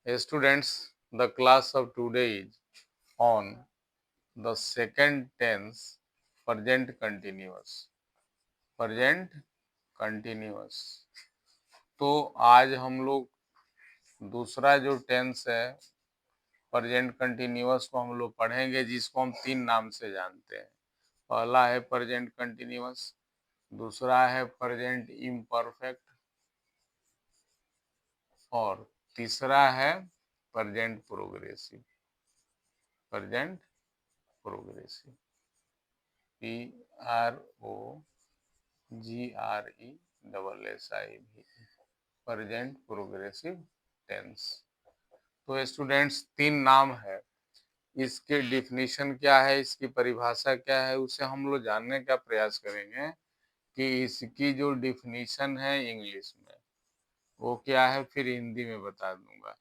Students, the class of today is on the second tense present continuous. present continuous. तो आज हम लोग दूसरा जो टेंस है प्रेजेंट कंटिन्यूअस को हम लोग पढ़ेंगे, जिसको हम तीन नाम से जानते हैं। पहला है प्रेजेंट कंटिन्यूअस, दूसरा है प्रेजेंट इम्परफेक्ट और तीसरा है present progressive. Present progressive, PROGRESSIV, present progressive tense. तो स्टूडेंट्स, तीन नाम है, इसके डिफिनीशन क्या है, इसकी परिभाषा क्या है, उसे हम लोग जानने का प्रयास करेंगे कि इसकी जो डिफिनीशन है इंग्लिश में वो क्या है, फिर हिंदी में बता दूंगा।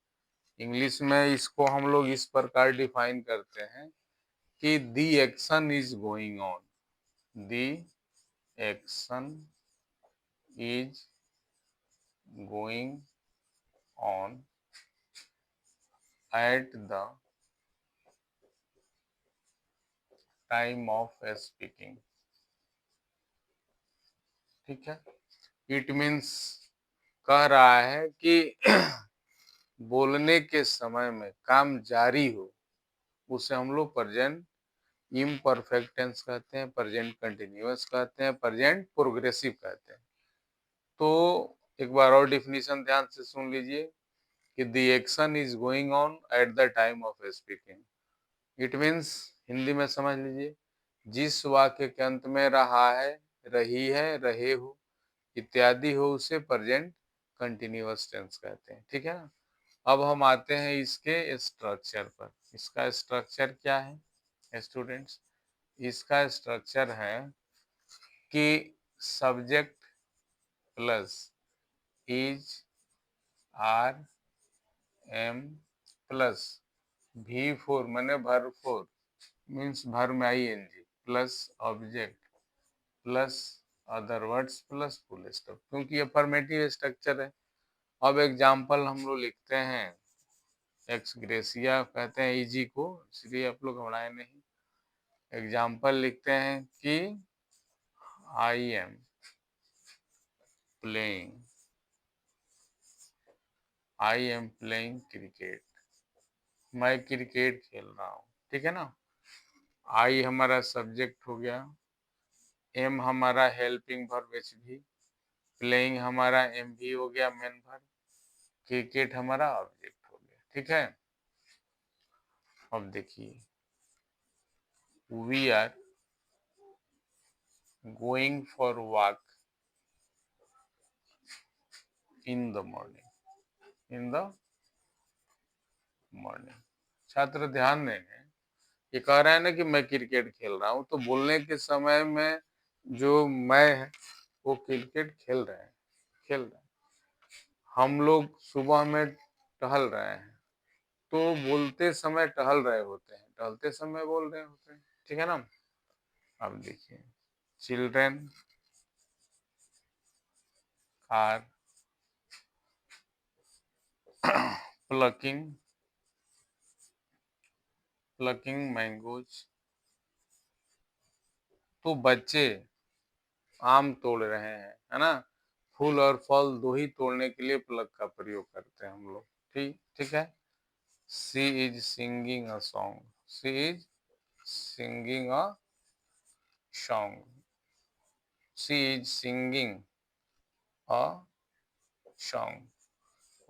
इंग्लिश में इसको हम लोग इस प्रकार डिफाइन करते हैं कि दी action is going on, the action is going on at the time of speaking. ठीक है, इट मीन्स कह रहा है कि बोलने के समय में काम जारी हो, उसे हम लोग प्रेजेंट इम्परफेक्ट टेंस कहते हैं, प्रेजेंट कंटिन्यूअस कहते हैं, प्रेजेंट प्रोग्रेसिव कहते हैं। तो एक बार और डिफिनीशन ध्यान से सुन लीजिए कि the action is going on at the time of speaking. It means, Hindi में समझ लीजिए, जिस वाक्य के अंत में रहा है, रही है, रहे हो इत्यादि हो, उसे प्रेजेंट कंटिन्यूअस टेंस कहते हैं। ठीक है ना। अब हम आते हैं इसके स्ट्रक्चर पर। इसका स्ट्रक्चर क्या है स्टूडेंट्स? इसका स्ट्रक्चर है कि subject plus is, are, am plus V4 मैंने भर 4 मीन्स भर में ING plus object plus other words plus full stop, क्योंकि ये अफर्मेटिव स्ट्रक्चर है। अब एग्जाम्पल हम लोग लिखते हैं, एक्स ग्रेसिया कहते हैं इजी को, इसलिए आप लोग घबराए नहीं। एग्जाम्पल लिखते हैं कि आई एम प्लेइंग क्रिकेट, मैं क्रिकेट खेल रहा हूँ। ठीक है ना। आई हमारा सब्जेक्ट हो गया, एम हमारा हेल्पिंग वर्ब HV, प्लेइंग हमारा MV हो गया मेन वर्ब, क्रिकेट हमारा ऑब्जेक्ट हो गया। ठीक है। अब देखिए, we are going for walk in the morning. छात्र ध्यान देंगे, ये कह रहा है ना कि मैं क्रिकेट खेल रहा हूँ, तो बोलने के समय में जो मैं है वो क्रिकेट खेल रहे हैं। हम लोग सुबह में टहल रहे हैं, तो बोलते समय टहल रहे होते हैं, टहलते समय बोल रहे होते हैं। ठीक है ना। अब देखिए, चिल्ड्रेन आर प्लकिंग मैंगोज, तो बच्चे आम तोड़ रहे हैं, है ना। फूल और फल दो ही तोड़ने के लिए प्लग का प्रयोग करते हैं हम लोग। ठीक है। She is singing a song, she is singing a song, she is singing a song,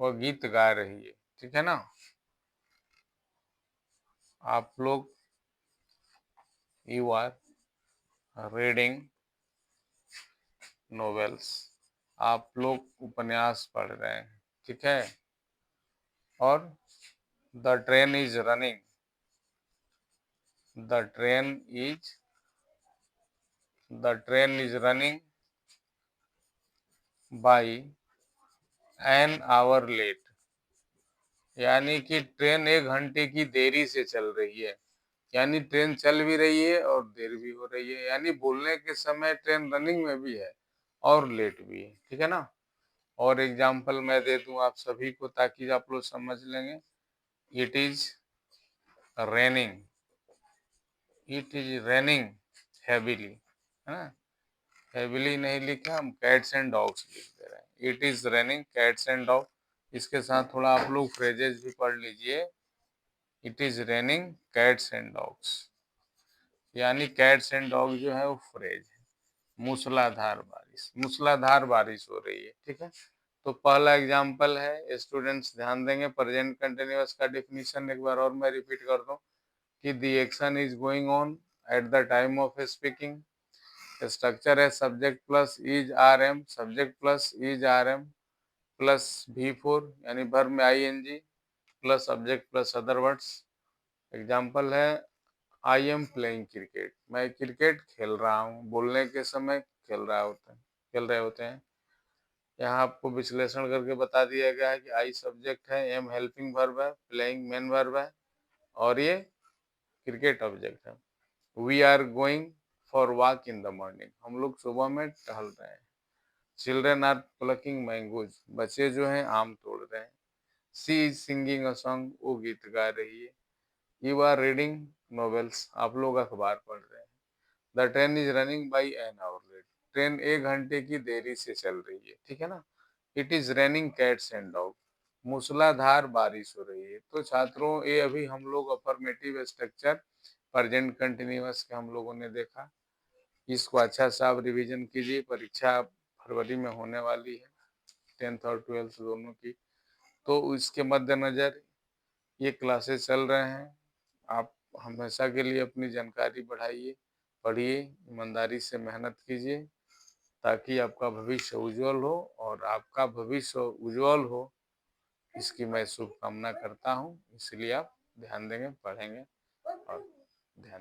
वह गीत गा रही है। ठीक है ना। आप लोग, यू आर रीडिंग नॉवेल्स, आप लोग उपन्यास पढ़ रहे हैं। ठीक है। और the train is running, the train is running by an hour late, यानी कि ट्रेन 1 घंटे की देरी से चल रही है। यानी ट्रेन चल भी रही है और देर भी हो रही है, यानी बोलने के समय ट्रेन रनिंग में भी है और लेट भी है। ठीक है ना। और एग्जाम्पल मैं दे दूं आप सभी को ताकि आप लोग समझ लेंगे। It is raining, it is raining heavily, है ना। हैवीली नहीं लिखा, हम कैट्स एंड डॉग्स लिख दे रहे हैं। It is raining cats and dog. इसके साथ थोड़ा आप लोग फ्रेजेस भी पढ़ लीजिए। It is raining cats and dogs, यानी कैट्स एंड डॉग जो है वो फ्रेज है। मूसलाधार बारिश, मूसलाधार बारिश हो रही है, ठीक है। तो पहला एग्जाम्पल है, स्टूडेंट्स ध्यान देंगे। प्रेजेंट कंटिन्यूअस का डिफिनीशन एक बार और मैं रिपीट कर दूं कि the action is going on at the time of speaking. Structure है subject plus is are am, subject plus is are am plus V4 यानी वर्ब में ING plus subject plus other words. Example है I am playing cricket, मैं cricket खेल रहा हूँ। बोलने के समय खेल रहे होते हैं। यहाँ आपको विश्लेषण करके बता दिया गया है कि आई सब्जेक्ट है, एम हेल्पिंग वर्ब है, प्लेइंग मेन वर्ब है और ये क्रिकेट ऑब्जेक्ट है। We are going for walk in the morning, हम लोग सुबह में टहल रहे हैं। चिल्ड्रेन आर प्लकिंग मैंगोज, बच्चे जो हैं आम तोड़ रहे हैं। सी इज सिंगिंग अ सॉन्ग, वो गीत गा रही है। यू आर रीडिंग नॉवेल्स, आप लोग अखबार पढ़ रहे हैं। The train is running by an hour late, train 1 घंटे की देरी से चल रही है, ठीक है ना। It is raining cats and dog, मूसलाधार बारिश हो रही है। तो छात्रों ये अभी हम लोग अफर्मेटिव स्ट्रक्चर प्रेजेंट कंटिन्यूअस के हम लोगों ने देखा। इसको अच्छा सा आप रिविजन कीजिए, परीक्षा फरवरी में होने वाली है 10th और 12th दोनों की। तो इसके मद्देनजर ये क्लासेस चल रहे हैं। आप हमेशा के लिए अपनी जानकारी बढ़ाइए, पढ़िए, ईमानदारी से मेहनत कीजिए ताकि आपका भविष्य उज्जवल हो। और आपका भविष्य उज्जवल हो इसकी मैं शुभकामना करता हूँ। इसलिए आप ध्यान देंगे, पढ़ेंगे और ध्यान